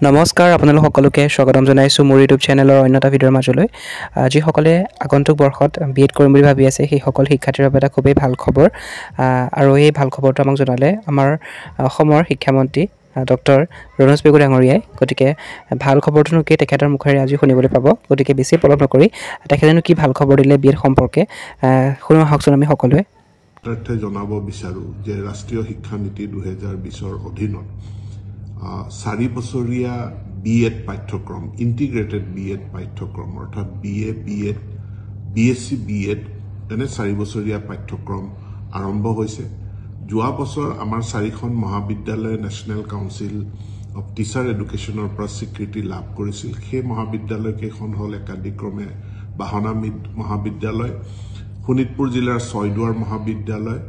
নমস্কাৰ আপোনালোক সকলোকে স্বাগতম জনাইছো মোৰ ইউটিউব চেনেলৰ অন্যটা ভিডিঅ'ৰ মাজলৈ যিসকলে আগন্তুক বৰ্ষত বিএড কৰিম বুলি ভাবি আছে সেই সকল শিক্ষাৰ্থীৰ বাবে এটা খুবেই ভাল খবৰ আৰু এই ভাল খবৰটো আমাক জনালে আমাৰ অসমৰ শিক্ষামন্ত্ৰী ডক্টৰ ৰণোজ পেগু ডাঙৰীয়াই গতিকে ভাল খবৰটোনো কি তেখেতৰ মুখেৰে আজি শুনিবলৈ পাব গতিকে বেছি পলম নকৰি তেখেতেনো কি ভাল খবৰ দিলে বিএড সম্পৰ্কে শুনো আহকচোন আমি সকলোৱে তথ্য জনাব বিচাৰো যে ৰাষ্ট্ৰীয় শিক্ষা নীতি 2020 ৰ অধীনত 4 বছৰীয়া বিএড পাঠ্যক্ৰম ইন্টিগ্ৰেটেড বিএড পাঠ্যক্ৰম অৰ্থাৎ বিএ বিএড বিএসসি বিএড এনে 4 বছৰীয়া পাঠ্যক্ৰম আৰম্ভ হৈছে যোৱা বছৰ আমাৰ 4খন মহাবিদ্যালয় নেশনেল কাউন্সিল অফ টিচাৰ এডুকেশ্যনৰ পৰা স্বীকৃতি লাভ কৰিছিল সেই মহাবিদ্যালয় কেইখন হল একাধিক্ৰমে বাহনা মহাবিদ্যালয় শোণিতপুৰ জিলাৰ ছয়দুৱাৰ মহাবিদ্যালয়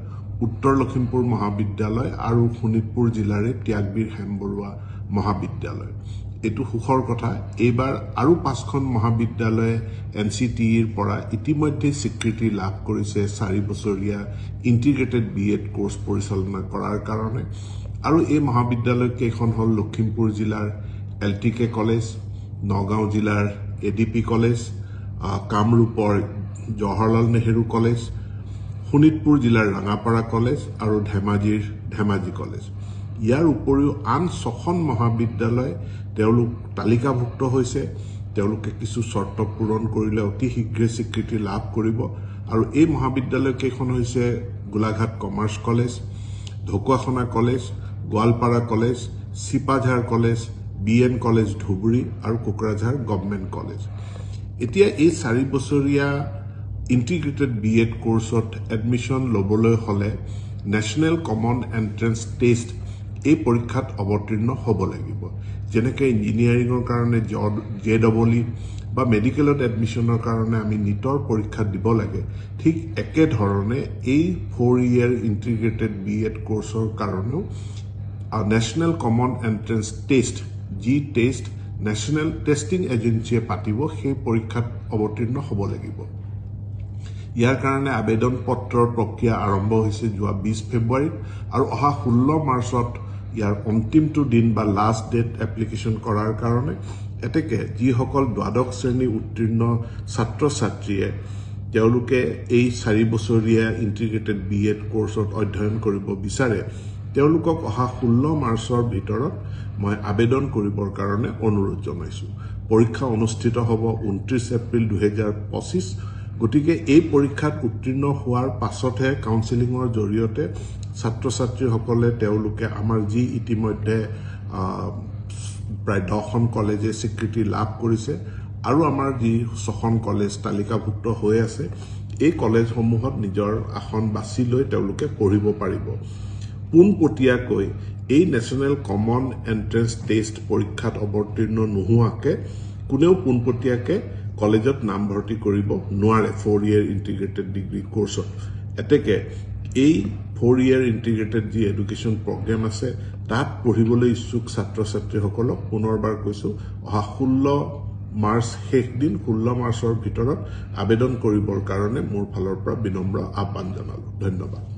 উত্তৰ লখিমপুৰ মহাবিদ্যালয় আৰু শোণিতপুৰ জিলাৰে ত্যাগবীৰ হেমবৰুৱা মহাবিদ্যালয় এটো সুখৰ কথা এইবাৰ আৰু 5খন মহাবিদ্যালয়ে এনসিটিৰ পৰা ইতিমধ্যে স্বীকৃতি লাভ কৰিছে 4 বছৰীয়া ইন্টিগ্ৰেটেড বিএড কোৰ্স পৰিচালনা কৰাৰ কাৰণে আৰু এই মহাবিদ্যালয় কেইখন হল লখিমপুৰ জিলাৰ এলটিকে কলেজ নগাঁও জিলাৰ এডিপি কলেজ কামৰূপৰ জৱাহৰলাল নেহেৰু কলেজ শোণিতপুৰ জিলাৰ ৰাঙাপাৰা কলেজ আৰু ধেমাজিৰ ধেমাজি কলেজ ইয়াৰ উপৰিও আন 6খন মহাবিদ্যালয় তেওঁলোক তালিকাভুক্ত হৈছে তেওঁলোকে কিছু শৰ্ত পূৰণ কৰিলে অতি শীঘ্ৰে স্বীকৃতি লাভ কৰিব আৰু এই মহাবিদ্যালয় কেইখন হৈছে Golaghat commerce college Dhakuakhana college Goalpara college Sipajhar college BN college Dhubri আৰু কোকৰাঝাৰ গভৰ্ণমেণ্ট কলেজ এতিয়া এই 4 বছৰীয়া ইন্টিগ্ৰেটেড বিএড কোৰ্সত এডমিশন লবলৈ হলে নেশনেল কমন এন্ট্ৰেন্স টেষ্ট এই পৰীক্ষাত অৱতীৰ্ণ হ'ব লাগিব যেনেকৈ ইঞ্জিনিয়াৰিঙৰ কাৰণে জেডবলি বা মেডিকেলত এডমিশনৰ কাৰণে আমি নিটৰ পৰীক্ষা দিব লাগে ঠিক একে ধৰণে এই 4 ইয়াৰ ইন্টিগ্ৰেটেড বিএড কোৰ্সৰ কাৰণেও national common entrance test G test national testing এজেন্সিয়ে পাতিব সেই পৰীক্ষাত অৱতীৰ্ণ হ'ব লাগিব ইয়াৰ কাৰণে আবেদন পত্ৰৰ প্ৰক্ৰিয়া আৰম্ভ হৈছে যোৱা 20 ফেব্ৰুৱাৰীত আৰু অহা 16 মাৰ্চত ইয়াৰ অন্তিমটো দিন বা লাষ্ট ডেট এপ্লিকেশন কৰাৰ কাৰণে এতেকে যিসকল দ্বাদশ শ্ৰেণী উত্তীৰ্ণ ছাত্ৰ ছাত্ৰীয়ে তেওঁলোকে এই 4 বছৰীয়া ইন্টিগ্ৰেটেড বিএড কোৰ্সত অধ্যয়ন কৰিব বিচাৰে তেওঁলোকক অহা 16 মাৰ্চৰ ভিতৰত মই আবেদন কৰিবৰ কাৰণে অনুৰোধ জনাইছো পৰীক্ষা অনুষ্ঠিত হ'ব 29 এপ্ৰিল 2025 গতিকে এই পৰীক্ষাত উত্তীৰ্ণ হোৱাৰ পাছতহে কাউন্সেলিংৰ জৰিয়তে ছাত্ৰ ছাত্ৰীসকলে তেওঁলোকে আমাৰ যি ইতিমধ্যে প্ৰায় 10খন কলেজে স্বীকৃতি লাভ কৰিছে আৰু আমাৰ যি 6খন কলেজ তালিকাভুক্ত হৈ আছে এই কলেজসমূহত নিজৰ আসন বাছি লৈ তেওঁলোকে পঢ়িব পাৰিব পোনপটীয়াকৈ এই নেশনেল কমন এন্ট্ৰেন্স টেষ্ট পৰীক্ষাত অৱতীৰ্ণ নোহোৱাকে কোনেও পোনপটীয়াকে কলেজত নাম ভৰ্তি কৰিব নোৱাৰে 4 ইয়াৰ ইন্টিগ্ৰেটেড ডিগ্ৰী কোৰ্সত এতেকে এই 4 ইয়াৰ ইন্টিগ্ৰেটেড যি এডুকেশ্যন প্ৰগ্ৰাম আছে তাত পঢ়িবলৈ ইচ্ছুক ছাত্ৰ ছাত্ৰীসকলক পুনৰবাৰ কৈছো অহা 16 মাৰ্চ শেষ দিন 16 মাৰ্চৰ ভিতৰত আবেদন কৰিবৰ কাৰণে মোৰ ফালৰ পৰা বিনম্ৰ আহ্বান জনালো ধন্যবাদ